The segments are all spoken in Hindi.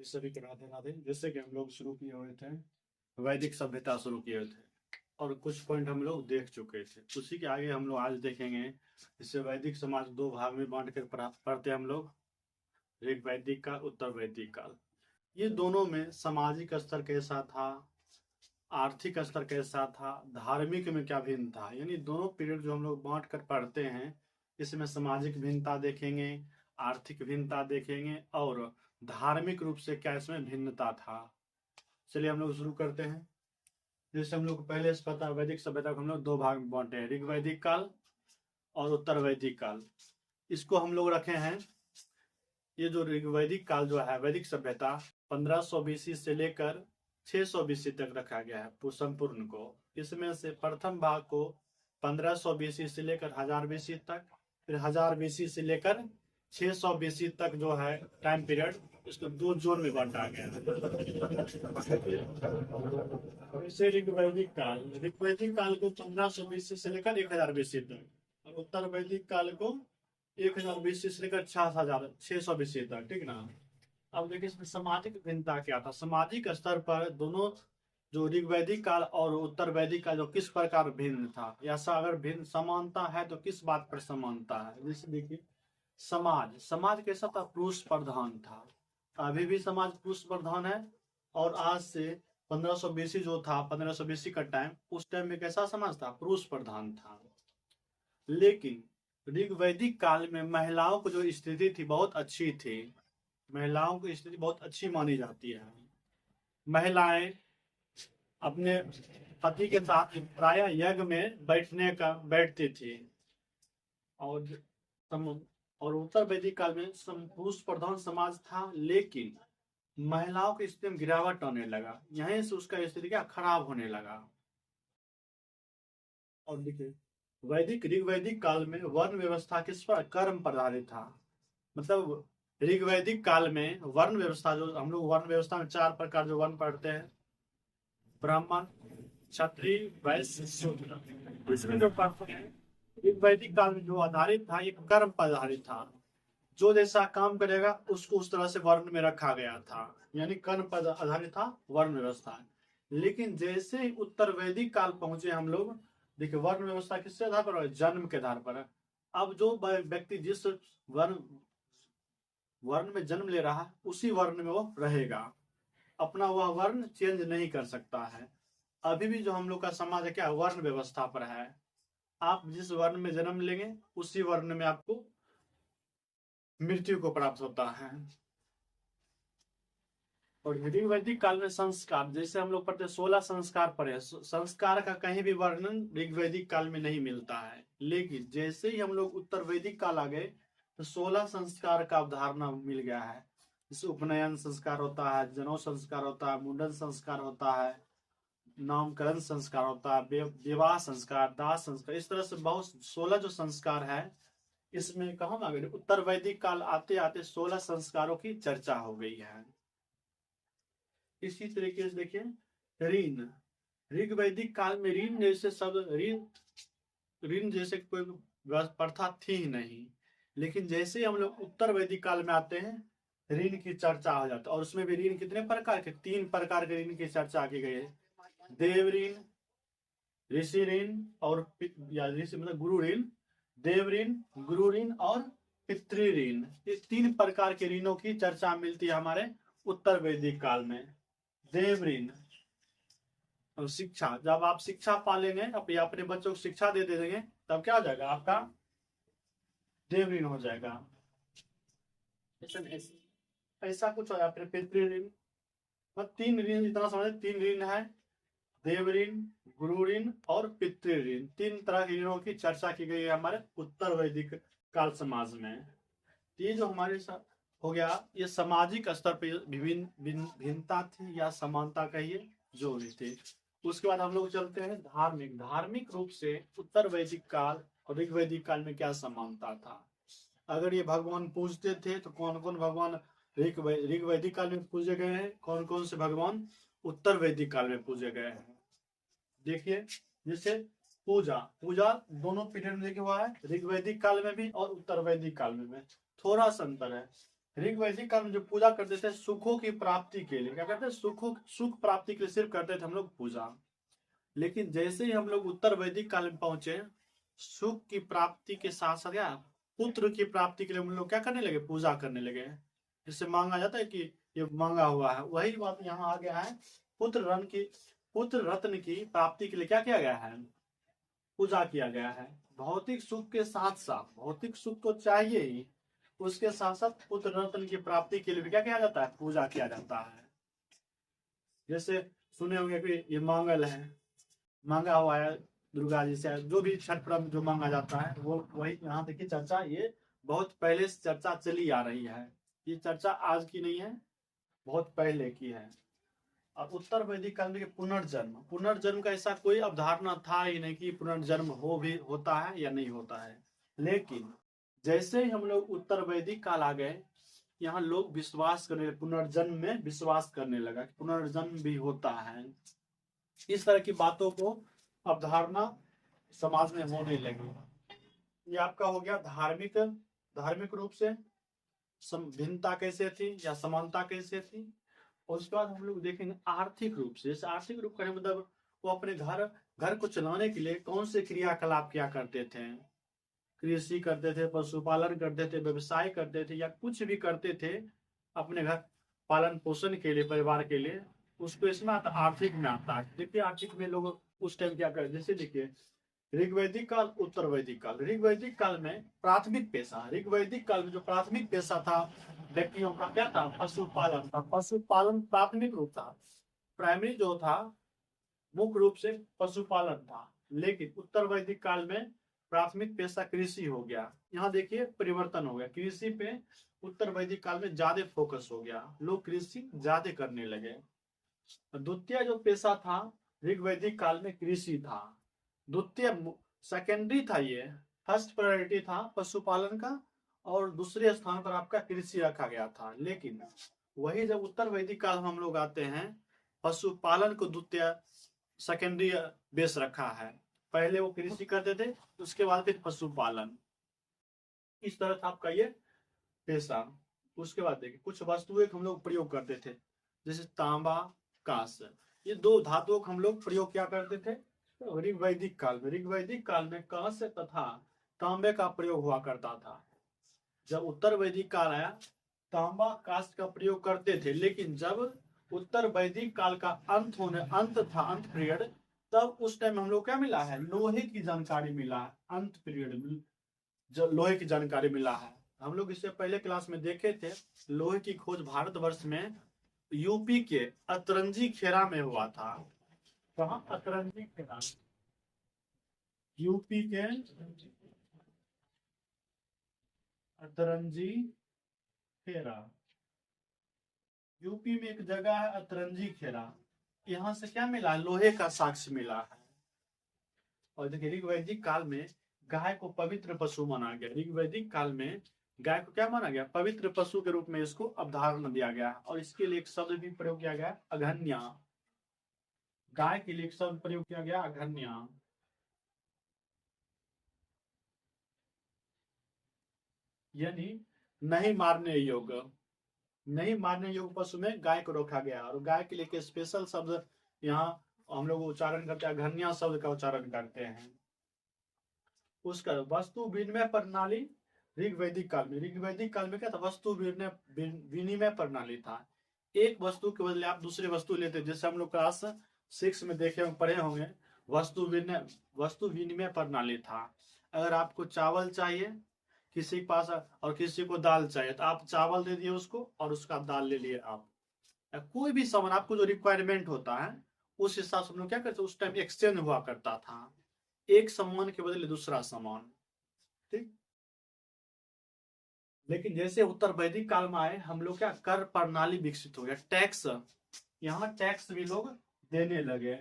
सभी को राधे राधे। जैसे कि हम लोग शुरू किए हुए थे, वैदिक सभ्यता शुरू किए हुए थे और कुछ पॉइंट हम लोग देख चुके थे। उसी के आगे हम लोग आज देखेंगे। इससे वैदिक समाज दो भाग में बांट कर पढ़ते हम लोग, ऋग वैदिक काल, उत्तर वैदिक काल। ये दोनों में सामाजिक स्तर कैसा था, आर्थिक स्तर कैसा था, धार्मिक में क्या भिन्न था, यानी दोनों पीरियड जो हम लोग बांट कर पढ़ते हैं, इसमें सामाजिक भिन्नता देखेंगे, आर्थिक भिन्नता देखेंगे और धार्मिक रूप से क्या इसमें भिन्नता था। चलिए हम लोग शुरू करते हैं। जैसे हम लोग पहले से पता, वैदिक सभ्यता को हम लोग दो भाग में बांटे हैं, ऋग वैदिक काल और उत्तर वैदिक काल। इसको हम लोग रखे हैं, ये जो ऋग वैदिक काल जो है, वैदिक सभ्यता 1500 बीसी से लेकर 600 बीसी तक रखा गया है संपूर्ण को। इसमें से प्रथम भाग को 1500 बीसी से लेकर 1000 बीसी तक, फिर 1000 बीसी से लेकर 600 बीसी तक जो है टाइम पीरियड, इसको दो जोन में बांटा गया है। इसे ऋग वैदिक काल को 1500 बीसी से लेकर 1000 बीसी तक, और उत्तर वैदिक काल को 1000 बीसी से लेकर 600 बीसी तक, ठीक ना। अब देखिए इसमें सामाजिक भिन्नता क्या था। सामाजिक स्तर पर दोनों जो ऋग वैदिक काल और उत्तर वैदिक काल जो किस प्रकार भिन्न था, या अगर भिन्न समानता है तो किस बात पर समानता है। जैसे देखिए समाज कैसा था, पुरुष प्रधान था। अभी भी समाज पुरुष प्रधान है, और आज से 1500 बीसी जो था, 1500 बीसी का टाइम, उस टाइम में कैसा समाज था, पुरुष प्रधान था। लेकिन ऋग वैदिक काल में महिलाओं को जो स्थिति थी बहुत अच्छी थी, महिलाओं की स्थिति बहुत अच्छी मानी जाती है। महिलाएं अपने पति के साथ प्रायः यज्ञ में बैठती थी। और उत्तर वैदिक काल में पुरुष प्रधान समाज था, लेकिन महिलाओं की स्थिति में गिरावट आने लगा। यहीं से उसका स्थिति क्या खराब होने लगा। और देखिए ऋग वैदिक काल में वर्ण व्यवस्था किस पर, कर्म पर आधारित था। मतलब ऋग वैदिक काल में वर्ण व्यवस्था, जो हम लोग वर्ण व्यवस्था में 4 प्रकार जो वर्ण पढ़ते हैं, ब्राह्मण, क्षत्रिय, वैश्य, शूद्र। इसमें जो पढ़ते हैं ऋग वैदिक काल में जो आधारित था, ये कर्म पर आधारित था। जो जैसा काम करेगा उसको उस तरह से वर्ण में रखा गया था, यानी कर्म पर आधारित था वर्ण व्यवस्था। लेकिन जैसे ही उत्तर वैदिक काल पहुंचे हम लोग, देखिए वर्ण व्यवस्था किसके आधार पर, जन्म के आधार पर। अब जो व्यक्ति जिस वर्ण में जन्म ले रहा है उसी वर्ण में वो रहेगा, अपना वह वर्ण चेंज नहीं कर सकता है। अभी भी जो हम लोग का समाज है क्या, वर्ण व्यवस्था पर है। आप जिस वर्ण में जन्म लेंगे उसी वर्ण में आपको मृत्यु को प्राप्त होता है। और ऋग वैदिक काल में संस्कार, जैसे हम लोग पढ़ते 16 संस्कार पढ़े, संस्कार का कहीं भी वर्णन ऋग वैदिक काल में नहीं मिलता है। लेकिन जैसे ही हम लोग उत्तर वैदिक काल आ गए तो 16 संस्कार का अवधारणा मिल गया है। जैसे उपनयन संस्कार होता है, जनेऊ संस्कार होता है, मुंडन संस्कार होता है, नामकरण संस्कार होता है, विवाह संस्कार, दाह संस्कार, इस तरह से बहुत 16 जो संस्कार है। इसमें कहा ना, उत्तर वैदिक काल आते आते 16 संस्कारों की चर्चा हो गई है। इसी तरीके से देखिए ऋण, ऋग वैदिक काल में ऋण जैसे शब्द, ऋण जैसे कोई प्रथा थी ही नहीं। लेकिन जैसे हम लोग उत्तर वैदिक काल में आते हैं, ऋण की चर्चा हो जाता है। और उसमें भी ऋण कितने प्रकार के, 3 प्रकार के ऋण की चर्चा की गई है। देव ऋण, ऋषि ऋण और, या ऋषि मतलब गुरु ऋण, देव ऋण, गुरु ऋण और पितृ ऋण। ये 3 प्रकार के ऋणों की चर्चा मिलती है हमारे उत्तर वैदिक काल में। देव ऋण और शिक्षा, जब आप शिक्षा पालेंगे अपने बच्चों को शिक्षा दे देंगे तब क्या हो जाएगा, आपका देव ऋण हो जाएगा। ऐसा कुछ हो जाए। पितृ ऋण, 3 ऋण, इतना समझे 3 ऋण है, देव ऋण, गुरु ऋण और पितृ ऋण। 3 तरह के ऋणों की चर्चा की गई है हमारे उत्तर वैदिक काल समाज में। ये जो हमारे साथ हो गया, ये सामाजिक स्तर पर भिन्नता थी या समानता कहिए, जो भी थे। उसके बाद हम लोग चलते हैं धार्मिक रूप से उत्तर वैदिक काल और ऋग वैदिक काल में क्या समानता था। अगर ये भगवान पूजते थे तो कौन कौन भगवान ऋग वैदिक काल में पूजे गए हैं, कौन कौन से भगवान उत्तर वैदिक काल में पूजे गए हैं। देखिए जैसे पूजा दोनों पीरियड में देखिए हुआ है, ऋग वैदिक काल में भी और उत्तर वैदिक काल में थोड़ा सा अंतर है। ऋग वैदिक काल में जो पूजा करते थे सुखों की प्राप्ति के लिए, क्या करते थे, सुख प्राप्ति के लिए सिर्फ करते थे हम लोग पूजा। लेकिन जैसे ही हम लोग उत्तर वैदिक काल में पहुंचे, सुख की प्राप्ति के साथ साथ क्या, पुत्र की प्राप्ति के लिए हम लोग क्या करने लगे, पूजा करने लगे। जिससे मांगा जाता है कि ये मांगा हुआ है, वही बात यहाँ आ गया है। पुत्र रत्न की प्राप्ति के लिए क्या किया गया है, पूजा किया गया है। भौतिक सुख के साथ साथ, भौतिक सुख तो चाहिए ही, उसके साथ साथ पुत्र रत्न की प्राप्ति के लिए भी क्या किया जाता है, पूजा किया जाता है। जैसे सुने होंगे कि ये मंगल है, मांगा हुआ है दुर्गा जी से, जो भी छठ पर्व जो मांगा जाता है वो वही। यहाँ देखिए चर्चा ये बहुत पहले से चर्चा चली आ रही है, ये चर्चा आज की नहीं है, बहुत पहले की है। और उत्तर वैदिक काल में पुनर्जन्म का ऐसा कोई अवधारणा था ही नहीं कि पुनर्जन्म होता है या नहीं होता है। लेकिन जैसे ही हम लोग उत्तर वैदिक काल आ गए, यहाँ लोग विश्वास करने, पुनर्जन्म में विश्वास करने लगा कि पुनर्जन्म भी होता है। इस तरह की बातों को अवधारणा समाज में होने लगी। ये आपका हो गया धार्मिक रूप से भिन्नता कैसे थी या समानता कैसे थी। और उसके बाद हम लोग देखेंगे आर्थिक रूप से। जैसे आर्थिक रूप का मतलब वो अपने घर को चलाने के लिए कौन से क्रियाकलाप क्या करते थे, कृषि करते थे, पशुपालन करते थे, व्यवसाय करते थे, या कुछ भी करते थे अपने घर पालन पोषण के लिए, परिवार के लिए, उसको इसमें आता, आर्थिक में आता है। देखिए आर्थिक में लोग उस टाइम क्या करते, जैसे देखिए ऋग्वैदिक काल, उत्तर वैदिक काल। ऋग्वैदिक काल में प्राथमिक पेशा, ऋग्वैदिक काल में जो प्राथमिक पेशा था व्यक्तियों का क्या था, पशुपालन था। पशुपालन प्राथमिक रूप था, प्राइमरी जो था मुख्य रूप से पशुपालन था। लेकिन उत्तर वैदिक काल में प्राथमिक पेशा कृषि हो गया। यहाँ देखिए परिवर्तन हो गया, कृषि पे उत्तर वैदिक काल में ज्यादा फोकस हो गया, लोग कृषि ज्यादा करने लगे। द्वितीय जो पेशा था ऋग्वैदिक काल में कृषि था, द्वितीय सेकेंडरी था, ये फर्स्ट प्रायोरिटी था पशुपालन का, और दूसरे स्थान पर आपका कृषि रखा गया था। लेकिन वही जब उत्तर वैदिक काल में हम लोग आते हैं, पशुपालन को द्वितीय सेकेंडरी बेस रखा है। पहले वो कृषि करते थे, उसके बाद फिर पशुपालन। इस तरह था आपका ये पेशा। उसके बाद देखिए कुछ वस्तुएं हम लोग प्रयोग करते थे, जैसे तांबा, कांस्य, ये दो धातुओं का हम लोग प्रयोग क्या करते थे ऋग्वैदिक काल में। ऋग्वैदिक काल में कांस्य तथा तांबे का प्रयोग हुआ करता था। जब उत्तर वैदिक काल आया, तांबा कांस्य का प्रयोग करते थे। लेकिन जब उत्तर वैदिक काल का अंत था, अंत पीरियड, तब उस टाइम हम लोग क्या मिला है, लोहे की जानकारी मिला है। अंत पीरियड में जब लोहे की जानकारी मिला है, हम लोग इससे पहले क्लास में देखे थे, लोहे की खोज भारतवर्ष में यूपी के अतरंजी खेरा में हुआ था। कहाँ, अतरंजी खेरा, यूपी के अतरंजी खेरा, यूपी में एक जगह है अतरंजी खेरा, यहाँ से क्या मिला, लोहे का साक्ष्य मिला है। और देखिए ऋग्वैदिक काल में गाय को पवित्र पशु माना गया। ऋग्वैदिक काल में गाय को क्या माना गया, पवित्र पशु के रूप में इसको अवधारणा दिया गया। और इसके लिए एक शब्द भी प्रयोग किया गया, अघन्या। गाय के लिए एक शब्द प्रयोग किया गया, अघन्या। यानी नहीं मारने योग्य, नहीं मारने योग्य पशु में गाय को रखा गया। और गाय के लिए एक स्पेशल शब्द यहाँ हम लोग उच्चारण करते हैं, अघन्या शब्द का उच्चारण करते हैं। उसका वस्तु विनिमय प्रणाली ऋग्वैदिक काल में क्या था, वस्तु विनिमय प्रणाली था। एक वस्तु के बदले आप दूसरी वस्तु लेते, जैसे हम लोग क्लास 6 में देखे पढ़े होंगे, वस्तु विनिमय प्रणाली था। अगर आपको चावल चाहिए किसी के पास और किसी को दाल चाहिए, तो आप चावल दे दिए उसको और उसका दाल ले लिए आप। कोई भी सामान आपको जो रिक्वायरमेंट होता है उस हिसाब से हम लोग क्या करते, उस टाइम एक्सचेंज हुआ करता था, एक सामान के बदले दूसरा सामान। ठीक। लेकिन जैसे उत्तर वैदिक काल में आए हम लोग, क्या कर प्रणाली विकसित हो गया, टैक्स, यहाँ टैक्स भी लोग देने लगे।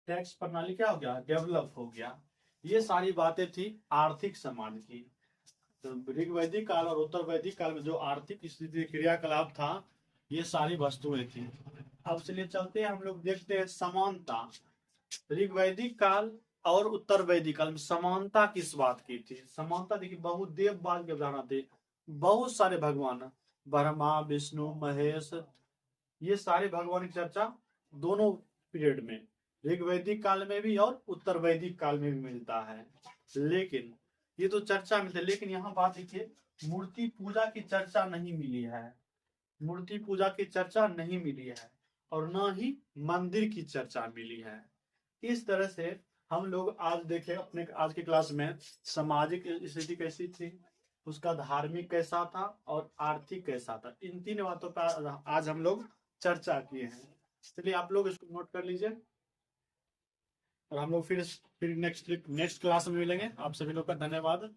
टैक्स प्रणाली क्या हो गया, डेवलप हो गया। ये सारी बातें थी आर्थिक समाज की। तो ऋग्वैदिक काल और उत्तर वैदिक काल में जो आर्थिक स्थिति क्रियाकलाप था, ये सारी वस्तुएं थी। अब चलिए चलते हैं, हम लोग देखते हैं समानता। ऋग्वैदिक काल और उत्तर वैदिक काल में समानता किस बात की थी। समानता देखिए बहुदेववाद की अवधारणा थी। बहुत सारे भगवान, ब्रह्मा विष्णु महेश, ये सारे भगवान की चर्चा दोनों पीरियड में, ऋग्वैदिक काल में भी और उत्तर वैदिक काल में भी मिलता है। लेकिन ये तो चर्चा मिलती है, लेकिन यहाँ बात देखिए, मूर्ति पूजा की चर्चा नहीं मिली है, मूर्ति पूजा की चर्चा नहीं मिली है, और न ही मंदिर की चर्चा मिली है। इस तरह से हम लोग आज देखें अपने आज की क्लास में सामाजिक स्थिति कैसी थी, उसका धार्मिक कैसा था और आर्थिक कैसा था, इन तीन बातों पर आज हम लोग चर्चा किए हैं। चलिए आप लोग इसको नोट कर लीजिए, और हम लोग फिर नेक्स्ट क्लास में मिलेंगे। आप सभी लोग का धन्यवाद।